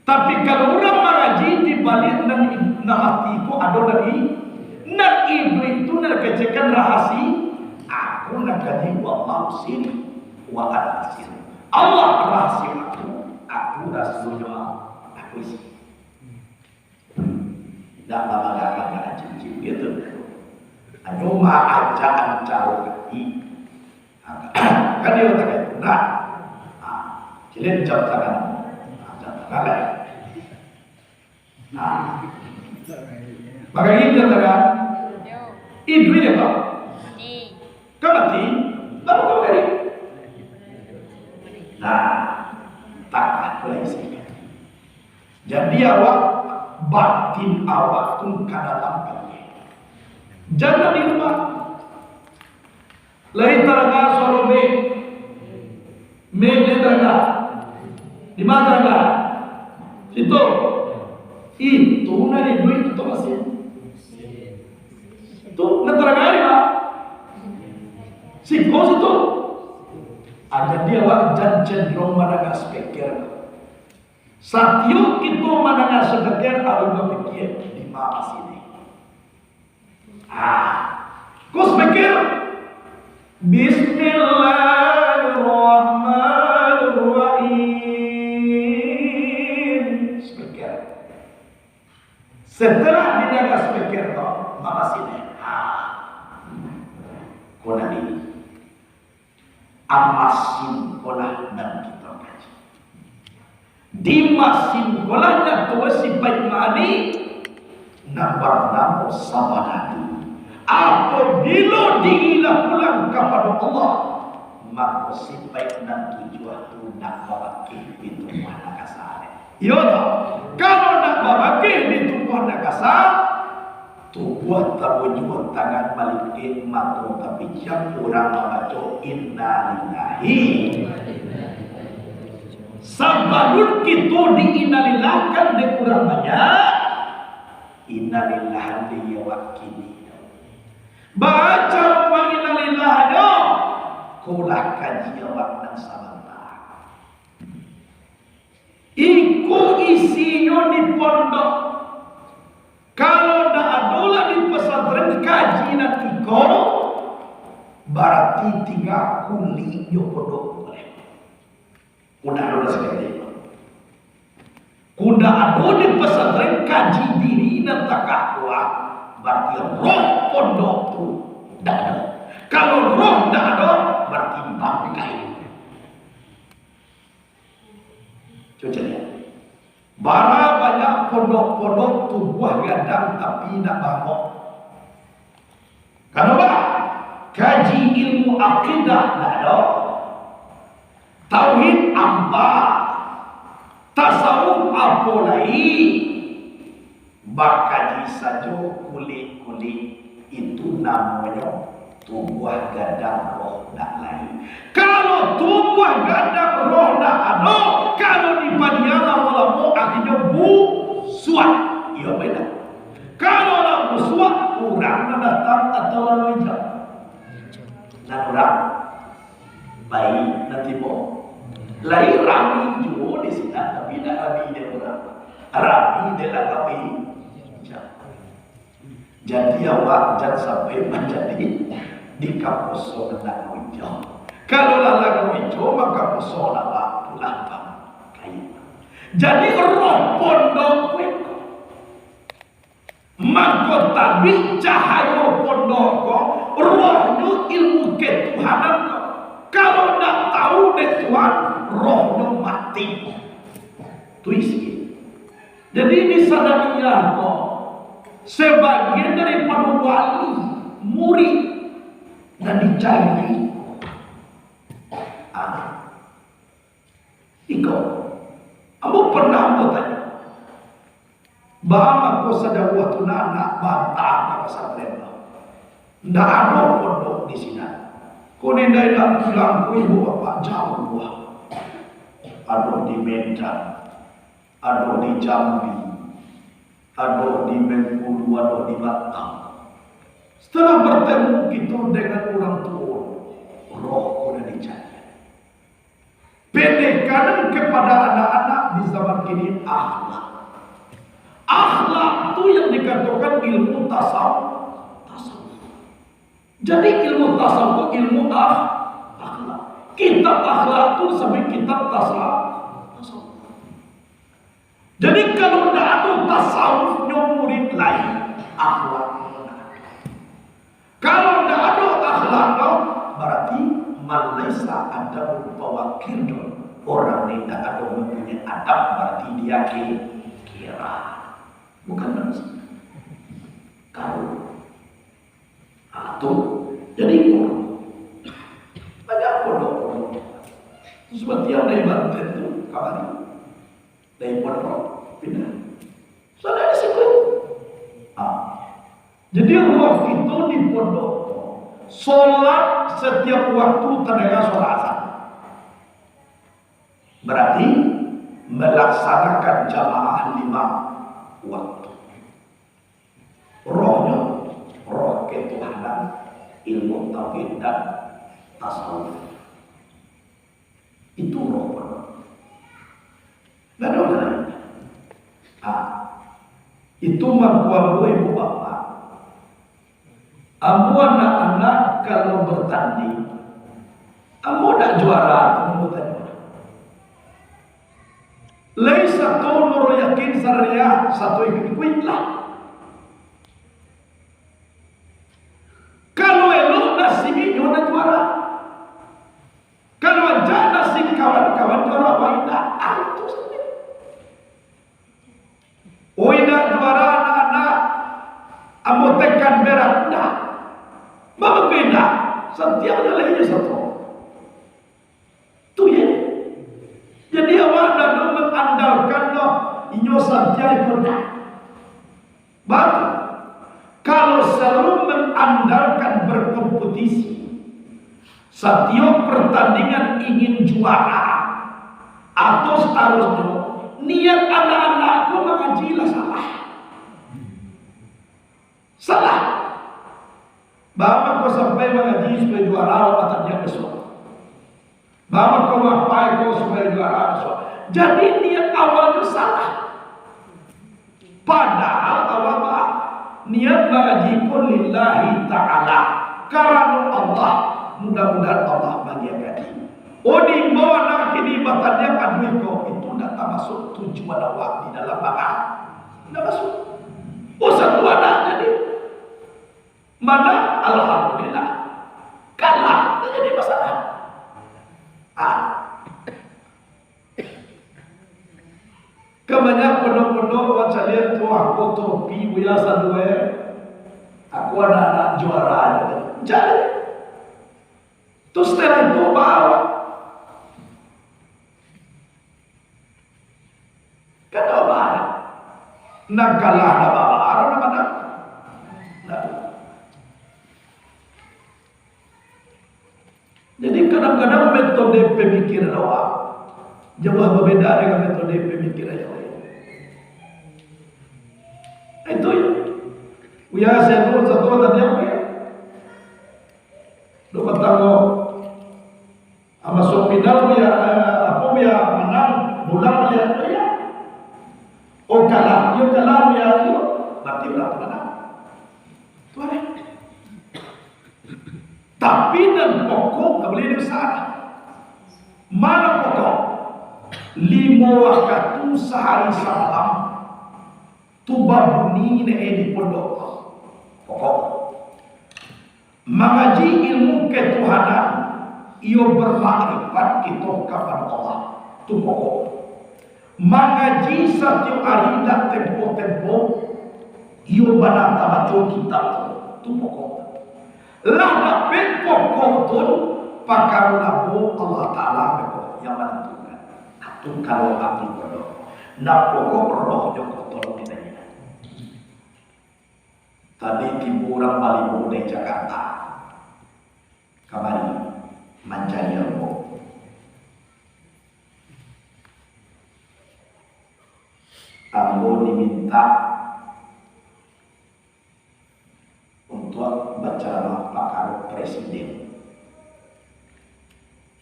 Speaker 1: Tapi kalau orang mengaji di balik nak hati itu ada dari nak duit itu nak kecilkan rahasia. Aku nak kaji wallahu sir wa ana sir. Allah rahasia aku rasulnya aku isi. Tak bangga cincin gitu. Cuma ajaan jauh kaki. Kan dia kata itu nak. Cilin jam tangan. Jam tangan. Maka ini dia kata, ibu dia kata, kau mati, baru kau dari. Tak boleh sih. Jadi awak batin awak tu kada lampai. Jangan di rumah. Lain teraga solo me teraga. Di mana teraga? Itu nari duit itu masih. Tu teraga ni lah. Si kos itu. Ada dia awak cenderung mana speaker. Satyo kita mana speaker kalau berfikir di mana sini. Kos speaker. Bismillahirrahmanirrahim. Speaker. Setelah dijaga speaker tu, mana sini? Kona ini. Amasin kolah dan kita kaji. Di masin kolahnya tua si baik mani nampak nama sabadani. Apabila diilah pulang kepada Allah, maka si baik dan tujuan tu nak babakih itu mana kasar. Iya tak? Kalau nak babakih itu mana kasar, tu buat tabujuan tangan balik maka tapi yang orang membaca inna lillahi. Sabarun kita diinalilahkan di kurang banyak. Innalillahi liyawakini. Baca wa innalillahi. Kulah kaji awak dan sahabat. Iku isinya di pondok. Kalau dah adalah di pesantren kaji nanti kau, berarti tiga kuli yo pondok boleh. Kuda ada sekali. Kuda ada di pesantren kaji diri dan takwa, berarti roh pondok tu dah ada. Kalau roh dah ada, berarti bangkai. Coba lihat. Bara banyak pondok-pondok tubuh gadang tapi nak bangkok. Kenapa? Kaji ilmu akidah tak ada. Tauhid apa? Tasawuf apa lagi? Bakaji saja kulit-kulit itu namanya tubuh gadang roh tak lain. Kalau tubuh gadang roh tak ada, kalau di padiala ulama akhirnya suat. Iya beda. Kalau lalu suat, orang datang atau lalu hijau. Dan orang baik nanti mau. Lain rami juga di sini, tapi tidak rami dia orang. Rami dia lah kami. Jadi awak jangan sampai menjadi di kampus soal hijau. Kalau lalu hijau maka soal apa pulang kayu. Jadi roh pondok itu maka tabi cahaya pondok rohnya ilmu ketuhanan. Kalau tak tahu dek Tuhan rohnya mati. Itu isi. Jadi di sadariah kok sebagian daripada wali murid dan dicari Iko kamu pernah bertanya bahwa kau sadar waktu nak bantah ke pesantren tidak ada pondok di sini kau nendai nak pulang ku ibu bapak jauh buah ada di Medan ada di Jambi, ada di Bengkulu, ada di Batam. Setelah bertemu kita dengan orang tua, roh sudah dicari. Penekanan kepada anak-anak di zaman kini akhlak. Akhlak itu yang dikatakan ilmu tasawuf. Jadi ilmu tasawuf itu ilmu akhlak. Kitab akhlak itu sampai kitab tasawuf. Jadi kalau tidak ada tasawufnya murid lain, akhlak. Kalau tidak ada akhlaknya, berarti malaysa ada pawakir dong. Orang yang tidak ada mempunyai adab, berarti dia kira. Bukan manusia. Kalau atau jadi pondok. Banyak pondok. Seperti yang dari Banten itu, kawan. Dari pondok pindah. Soalnya di situ. Jadi waktu itu di pondok, sholat setiap waktu terdengar suara azan. Berarti melaksanakan jamaah 5 waktu. Rohnya, roh ketuhanan, ilmu tauhid dan tasawuf. Itu roh pondok. Tidak ada orang lain. Itu mampu ibu bapak. Amu anak-anak kalau bertanding, amu nak juara, amu tak juara. Laisa kaunur yakin syariah satu ikut lah. Kalau elok nasib ini nak juara. Kalau aja nasib kawan-kawan juara waina, itu saja. Waina juara anak-anak, amu tekan berat dah. Mama beda, setiap lagi satu. Tu ya. Jadi awak dah mengandalkan loh, inyo setiap itu dah. Baru kalau selalu mengandalkan berkompetisi, setiap pertandingan ingin juara atau seterusnya, niat anak-anakku mengajilah salah. Salah. Bapak kau sampai mengaji supaya juara matanya besok. Bapak kau ngapain kau supaya juara besok. Jadi niat awalnya salah. Padahal awal niat mengaji pun lillahi ta'ala. Karena Allah, mudah-mudahan Allah bahagiakan. Di bawah nak kini batannya aduh kau itu tidak termasuk tujuan awak di dalam bangsa. Tidak masuk. Satu anak jadi. Mana alhamdulillah kalah tak jadi masalah. Kebanyakan pondok-pondok macam lihat tu aku topi buaya sadue, aku anak-anak juara jadi. Terus setelah itu bawa kenapa? Nak kalah nak bawa arah nak mana? Jadi kadang-kadang metode pemikiran awak jauh berbeda dengan metode pemikiran yang lain. Itu ya. Uya saya pun satu tadi apa ya? Dua tanggo masuk final ya apa ya menang bulan ya ya. Oh kalah, yo kalah ya yo. Berarti berapa menang? Tuh ada. Tapi dan pokok tak boleh disalah. Mana pokok? 5 waktu sehari semalam tuba bunyi di pondok. Pokok. Mengaji ilmu ketuhanan, ia bermakrifat kita kepada Allah. Itu pokok. Mengaji setiap hari dan tempo-tempo, ia banata baca kitab. Itu pokok. Lah dapat pokok tu pakar labu Allah Taala yang menentukan. Itu kalau api pondok. Nak pokok roh yang kotor kita ini. Tadi tipu orang Balibo di Jakarta, kembali Manjaya.
Speaker 2: Sambo diminta untuk berceramah pakar presiden.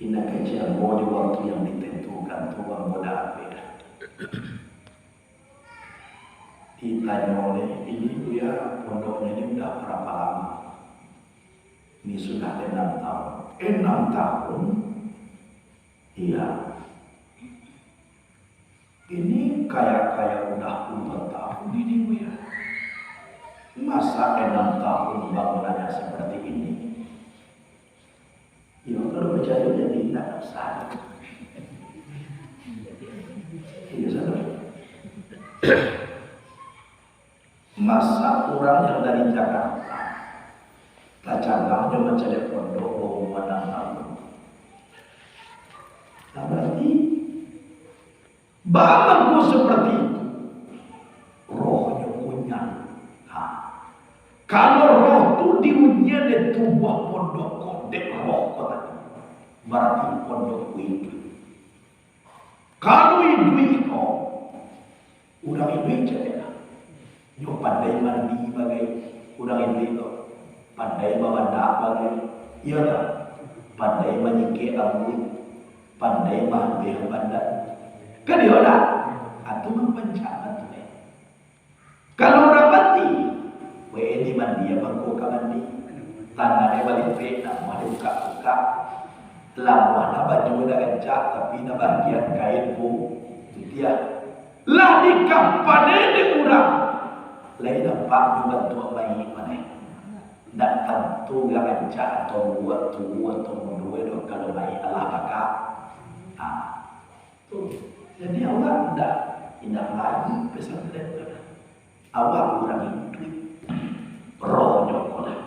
Speaker 2: Ini kecil di waktu yang ditentukan tuan muda apa. Ditanya oleh ini ya pondoknya ini udah berapa lama? Ini sudah 6 tahun. 6 tahun? Iya. Ini kayak udah puluhan tahun ini Bu ya. Masa 6 tahun bangunannya seperti ini? Ya kalau percaya jadi tidak salah. Iya saudara. Masa orang yang dari Jakarta Kacangnya mencari pondok bahwa 6 tahun. Nah berarti bangku seperti itu rohnya punya. Nah, kalau roh itu diunya di tubuh pondok kodek roh kota, berarti pondok itu. Kalau itu udah itu aja. Yo pandai mandi bagai udah itu. Pandai bawa dak bagai, iya tak? Pandai menyingkir abu, pandai mampir badan. Kan dia tak? Atau mempencana tu. Kalau orang mati, ini mandi apa kau mandi? Tangan dia balik fitnah, mandi buka. Lawan apa juga dah kencang, tapi nak bagian kain pun dia. Lah di kapan ini orang, lain nampak juga tua bayi mana? Dan tentu gak kencang atau buat dua kalau baik Allah bakal. Jadi Allah tidak lagi pesantren. Allah orang itu rohnya oleh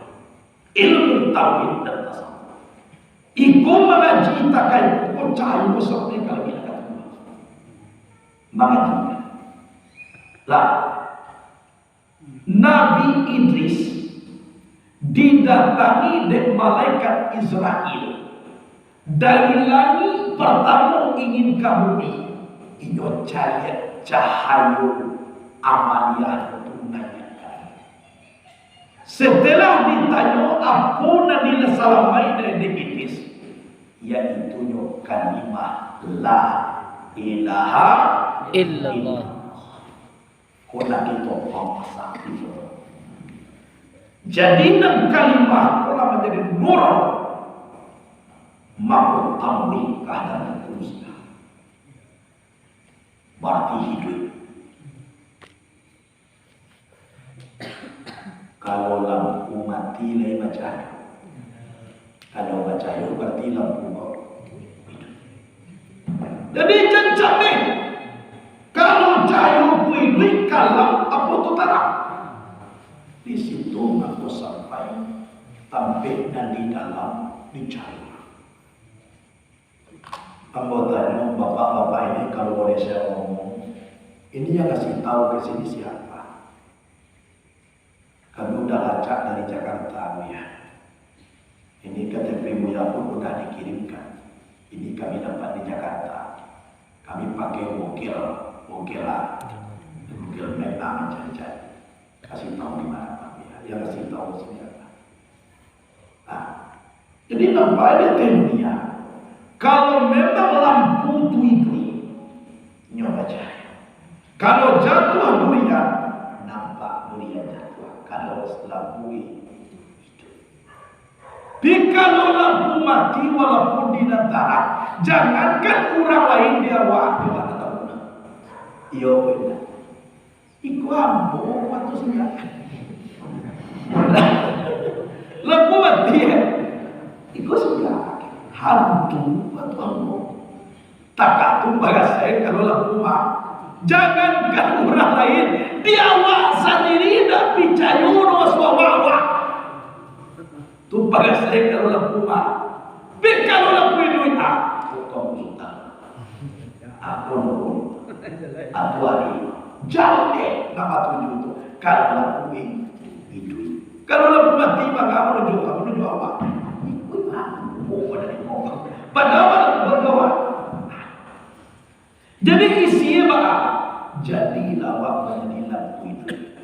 Speaker 2: ilmu tauhid dan tasawuf. Iku mengaji takai pocah ibu sampai kalau kita ketemu. Mengaji. Lah Nabi Idris didatangi oleh malaikat Israel dari langit pertama ingin ke bumi. Iyo cahaya cahayu amaliyah tunanya. Setelah ditanya apa yang disalamai dari Iblis, yaitu kalimah la ilaha illallah. Kona kita pangsa itu. Jadi enam kalimat kalau menjadi nur mampu tamwi keadaan manusia. Berarti hidup. Kalau lampu mati lagi bercahaya. Kalau bercahaya berarti lampu hidup. Jadi cancak ni. Kalau cahaya hidup kalau apa tu terang. Di situ aku sampai tampil dan di dalam dicari. Anggotanya bapak-bapak ini kalau boleh saya ngomong, ini yang kasih tahu ke sini siapa? Kami udah lacak dari Jakarta ya. Ini KTP Buya pun udah dikirimkan. Ini kami dapat di Jakarta. Kami pakai mukil meta macam-macam. Kasih tahu di mana Pak ya, yang kasih tahu siapa. Jadi nampaknya dunia. Kalau memang lampu itu nyoba cahaya. Kalau jatuh durian, nampak durian jatuh. Kalau lampu itu. Kalau lampu mati walaupun di antara, jangankan orang lain dia waktu ada tahu. Iya benar. Iku ambo waktu sudah. Lampu mati ya. Iku sudah hantu waktu ambo. Tak bagas saya kalau lampu mati. Jangankan orang lain, dia awak sendiri dah picayu no suawa. Tu bagas saya kalau lampu mati. Kalau lampu itu kau kita. Aku hari jauh deh nama tujuh itu kalau lampu itu kalau lampu mati maka menuju apa? Itu dari ngomong padahal berkawan. Jadi isinya apa? Jadilah lawak menjadi lampu itu.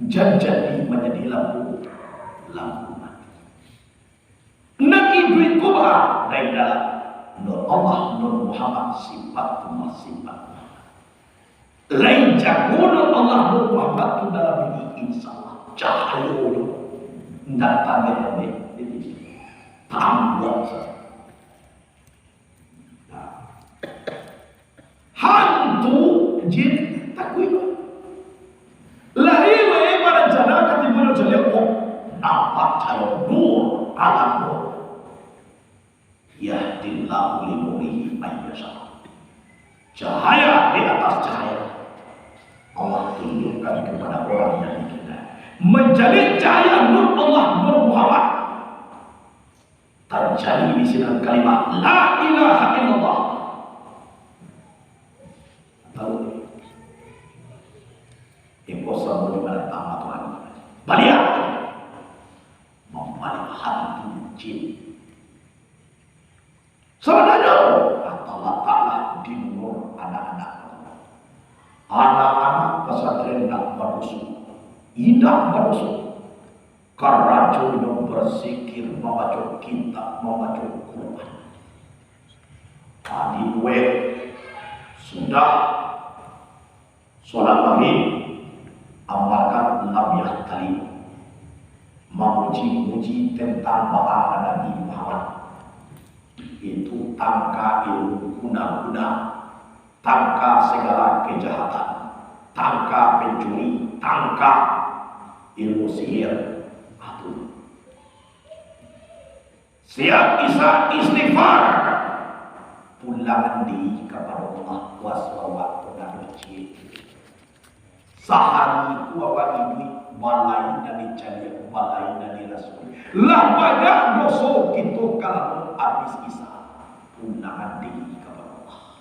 Speaker 2: Jadi menjadi lampu mati. Nak idui kubra dari dalam Nur Allah, Nur Muhammad, sifat sifat. Lain jago Nur Allah, Nur Muhammad itu dalam ini insya Allah cahaya itu tidak tanda ini tambah saja. Hantu jin takut. Lahir wa ibarat jana katibulun jaliya nampak cahaya nur alam nur. Yahdillahu linurihi man yasha. Cahaya di atas cahaya. Allah tunjukkan kepada orang yang dikenal. Menjadi cahaya nur Allah, Nur Muhammad. Terjadi di sini kalimat La ilaha illallah. Tahu impossible di mana tamat Tuhan. Baliak membalik hantu jin. Sebenarnya Allah Ta'ala di nur anak-anak pesantren nak berusuk, indah berusuk. Kerajo yang bersikir membaca kitab, membaca Quran. Tadi sudah sholat maghrib, amalkan Nabi Talib, memuji-muji tentang bahasa Nabi Muhammad. Itu tangka ilmu guna-guna, tangka segala kejahatan, tangka pencuri, tangka ilmu sihir. Siap istighfar, pulang di kepada Allah waswawa pengaruhi. Sehari kuawa ini balai dari cari balai dari Rasul. Lah banyak dosa kita kalau habis isa pulang di kepada Allah.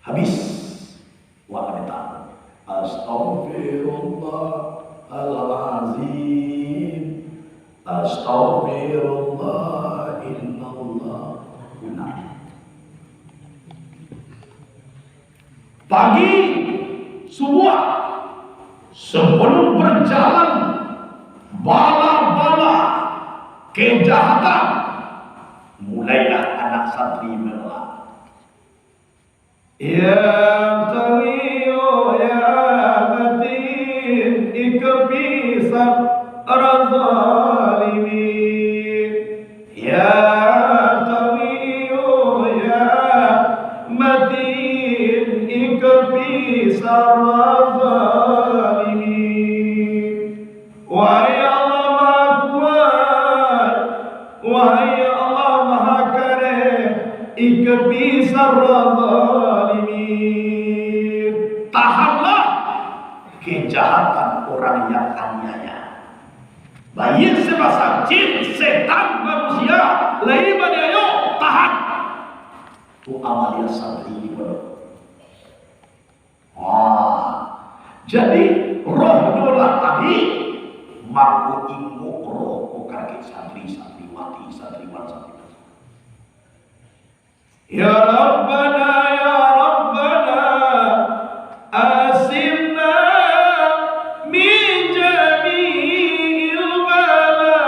Speaker 2: Habis wa kita astaghfirullahalazim. Astaghfirullah innallah guna. Pagi semua sebelum berjalan bala-bala kejahatan, mulailah anak santri menolak. Ya Tamiyo ya Matin ikbisar Ar-Zalimin. Ya Tamiyo ya Matin ikbisar Ar-Zalimin. Wahai Allah Maha Kuat, wahai Allah Maha Karim, ikbisar Ar-Zalimin. Tahanlah kejahatan orang yang aniaya. Baik sebasa jin, setan, manusia, lain ayo tahan. Itu amalia santri ini benar. Jadi roh dolah tadi mampu ilmu roh kakek santriwati. Ya Rabbana ya Rabbana asimna min jami'il bala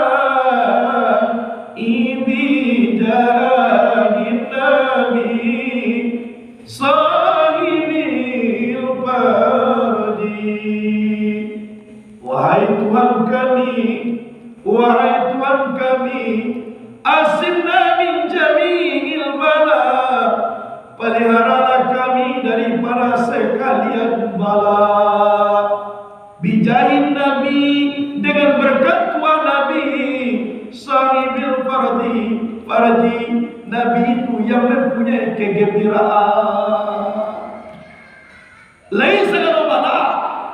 Speaker 2: ibi jahin nabi sahibil fardi. Wahai Tuhan kami, asimna min jami'il bala, peliharalah kami dari para sekalian bala. Bijahin Nabi, dengan berkat Tuhan Nabi, sahibil fardi, Nabi itu yang mempunyai kegembiraan. Lain segala bala,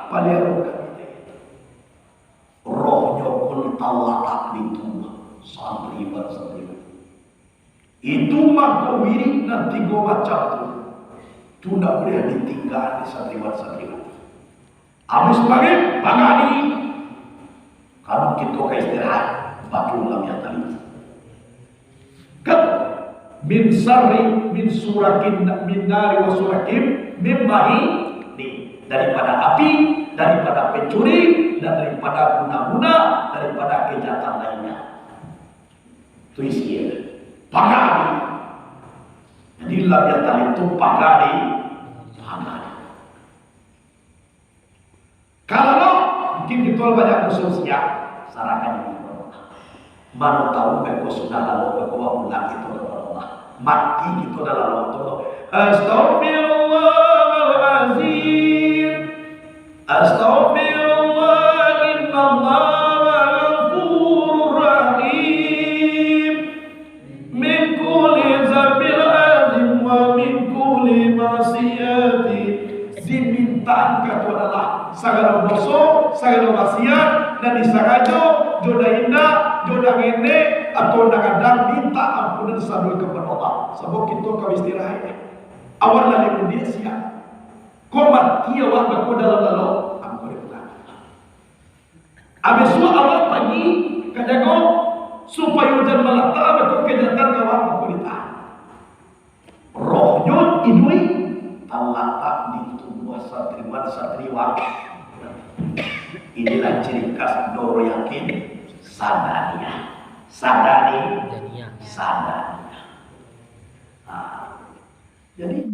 Speaker 2: pelihara kami. Rohnya pun talak itu santri. Itu maka wirid nanti gua baca tu, tu tidak boleh ditinggal di santriwan. Habis pagi kalau kita ke istirahat, batu lamia tali. Kata min surakin min nari wa surakim membahi daripada api, daripada pencuri, dan daripada guna-guna, daripada kejahatan lainnya. Itu isinya. Pagadi. Jadi labiatan itu pagadi. Kalau mungkin kita banyak sosial, sarankan ini. Mana tahu beko sudah lalu beko pulang itu Allah. Mati gitu dalam waktu. Astaghfirullahalazim. Astaghfirullah, innallaha ghafurur rahim. Min kulli dzambil azim wa min kulli maksiyati. Diminta itu adalah segala dosa, segala maksiat, dan disagajo jodoh indah, jodoh ngene atau kadang minta ampunan sambil kepada Allah. Sebab kita kau istirahat. Awal lagi dia siap. Kau mati awal berku dalam lalu ampun pulang. Abis itu awal pagi kajago supaya hujan melata betul kejahatan kawan aku ditahan. Rohnya idui talatak di tubuh satriwan. Inilah ciri khas Doro Yakin Sadania. Sadani. Sadania. Jadi